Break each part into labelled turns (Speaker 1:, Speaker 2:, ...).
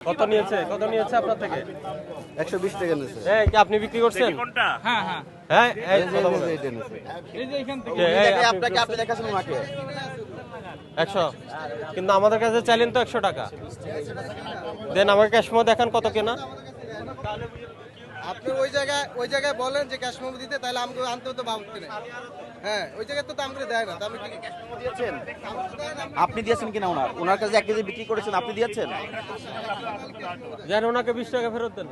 Speaker 1: কত নিয়েছে আপনার থেকে?
Speaker 2: 120 টাকা নিয়েছে।
Speaker 1: এই কি আপনি বিক্রি করছেন?
Speaker 3: কোনটা? হ্যাঁ হ্যাঁ
Speaker 1: হ্যাঁ এই কথা বলেন।
Speaker 3: এই যে এখান থেকে
Speaker 2: আপনি দেখাছেন ওনাকে
Speaker 1: 100 কিন্তু আমাদের কাছে চাইলেন তো 100 টাকা দেন। আমাকে ক্যাশ মো দেখান কত কেনা।
Speaker 4: আপনি ওই জায়গায় বলেন যে ক্যাশ মেমো দিতে, তাহলে আমাকে আনতে হতো বাবুকে নেই। হ্যাঁ, ওই জায়গায় তো দাম করে দেয় না, দাম কি ক্যাশ মেমো
Speaker 2: দিয়েছেন? আপনি দিয়েছেন কিনা ওনার কাছে 1 কেজি বিক্রি করেছেন, আপনি দিয়েছেন?
Speaker 1: দেন ওনাকে 20 টাকা ফেরত দেন,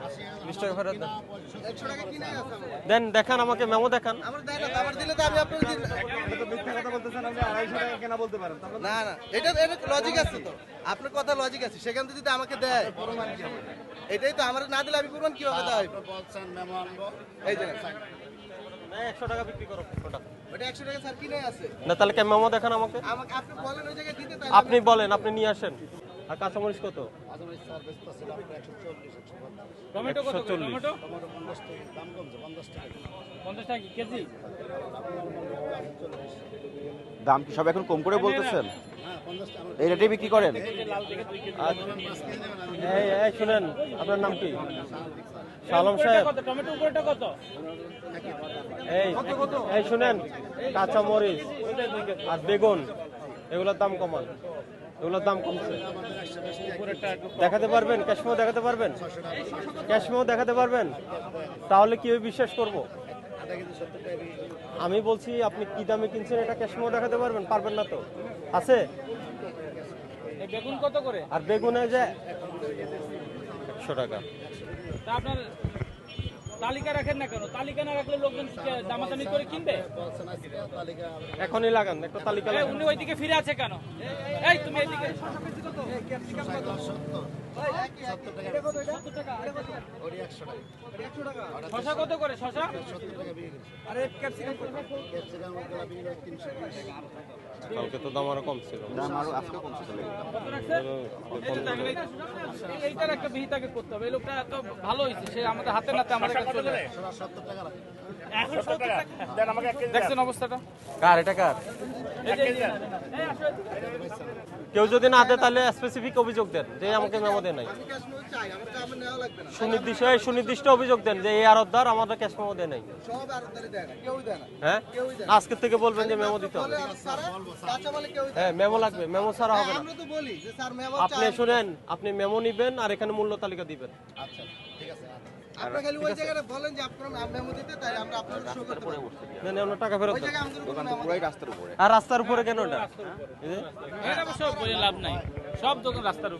Speaker 1: 20 টাকা ফেরত দেন
Speaker 4: 100 টাকা কিনে আছে আমার।
Speaker 1: দেন। দেখান আমাকে মেমো দেখান।
Speaker 4: আমার দেয় না, আমার দিলে তো আমি আপনাকে দিন।
Speaker 2: মিথ্যা কথা বলতেছেন, আপনি 250 টাকা কেনা বলতে পারেন।
Speaker 4: না না, এটা লজিক আছে তো, আপনার কথা লজিক আছে। সেখান থেকে যদি আমাকে দেয়, এটাই তো আমার না দিলে আমি প্রমাণ কিভাবে দেয়? এই যে
Speaker 1: না 100 টাকা বিক্রি করো ওটা।
Speaker 4: ওটা 100 টাকা স্যার কিনে আছে।
Speaker 1: না তাহলে কে মেমো দেখান আমাকে।
Speaker 4: আমাকে আপনি বলেন ওই জায়গায় দিতে, তাহলে
Speaker 1: আপনি বলেন, আপনি নিয়ে আসেন। আর কাঁচামরিচ কত?
Speaker 3: টমেটো কত?
Speaker 1: 140
Speaker 3: টমেটো 50 টাকা কেজি।
Speaker 2: দাম কি সব এখন কম করে বলতেছেন? এই রেটে বিক্রি করেন?
Speaker 1: এই শুনেন, আপনার নাম কি? শালম সাহেব।
Speaker 3: কত টমেটো উপরেটা কত?
Speaker 1: এই শুনেন, কাঁচামরিচ আর বেগুন এগুলোর দাম কমান, এগুলোর দাম কমছে। দেখাতে পারবেন? ক্যাশমেও দেখাতে পারবেন? ক্যাশমেও দেখাতে পারবেন? তাহলে কিভাবে বিশ্বাস করব? আমি বলছি আপনি কি দামে কিনছেন, এটা ক্যাশমেও দেখাতে পারবেন? পারবেন না তো। আছে?
Speaker 3: এই বেগুন কত করে?
Speaker 1: আর বেগুনে যে 100 টাকা।
Speaker 3: তা আপনার তালিকা রাখেন না কেন? তালিকা না রাখলে লোকজন দামাদামি করে কিনবে।
Speaker 1: এখনই লাগান একটা তালিকা
Speaker 3: এই
Speaker 1: লাগান।
Speaker 3: উনি ওইদিকে ফিরে আছে কেন? এই তুমি এইদিকে। শশা কত করে? শশা
Speaker 1: কালকে তো দাম আরো কম ছিল।
Speaker 2: দাম আরো আজকে কমছে চলে গেল।
Speaker 3: কত রাখছে? এইটার একটা বিহিতাকে করতে হবে। এই লোকটা এত ভালো হয়েছে, সে আমাদের হাতে নাতে আমাদের কাছে চলে যায়। এখন 70 টাকা দেন আমাকে 1 কেজি। দেখছেন অবস্থাটা?
Speaker 1: কার এটা কার?
Speaker 3: এই যে এই আসো।
Speaker 1: কেউ যদি না দেয় তাহলে স্পেসিফিক অভিযোগ দেন যে আমাকে মেমো দেয় নাই।
Speaker 4: আমি ক্যাশ মেমো চাই, আমার তো আমার নেওয়া লাগবে না।
Speaker 1: সুনির্দিষ্ট অভিযোগ দেন যে এই আরতদার আমাদের ক্যাশ মেমো দেয় নাই।
Speaker 4: সব আরদারি দেয় না, কেউই দেয় না।
Speaker 1: হ্যাঁ,
Speaker 4: কেউই দেয় না।
Speaker 1: আজকে থেকে বলবেন যে মেমো দিতে হবে।
Speaker 4: বলে আর স্যার কাঁচা বলে কেউই দেয়
Speaker 1: হ্যাঁ, মেমো লাগবে, মেমো ছাড়া
Speaker 4: না।
Speaker 1: হবে না।
Speaker 4: আমরা তো বলি যে স্যার মেমো
Speaker 1: আপনি
Speaker 4: চাই।
Speaker 1: শুনেন, আপনি মেমো নিবেন আর এখানে মূল্য তালিকা দিবেন।
Speaker 4: আপনি খালি ওই জায়গায় বলেন যে আপনার মেমো দিতে, তাই আমরা আপনার শো করতে পারবো।
Speaker 1: দেন ওনার টাকা ফেরত
Speaker 4: ওই
Speaker 1: দেন।
Speaker 4: জায়গায় আমাদের কোনো মেমো
Speaker 2: পুরাই রাস্তার উপরে।
Speaker 1: আর রাস্তার উপরে কেন এটা? এই যে,
Speaker 3: এটা অবশ্য বলে লাভ নাই, সব দোকান রাস্তার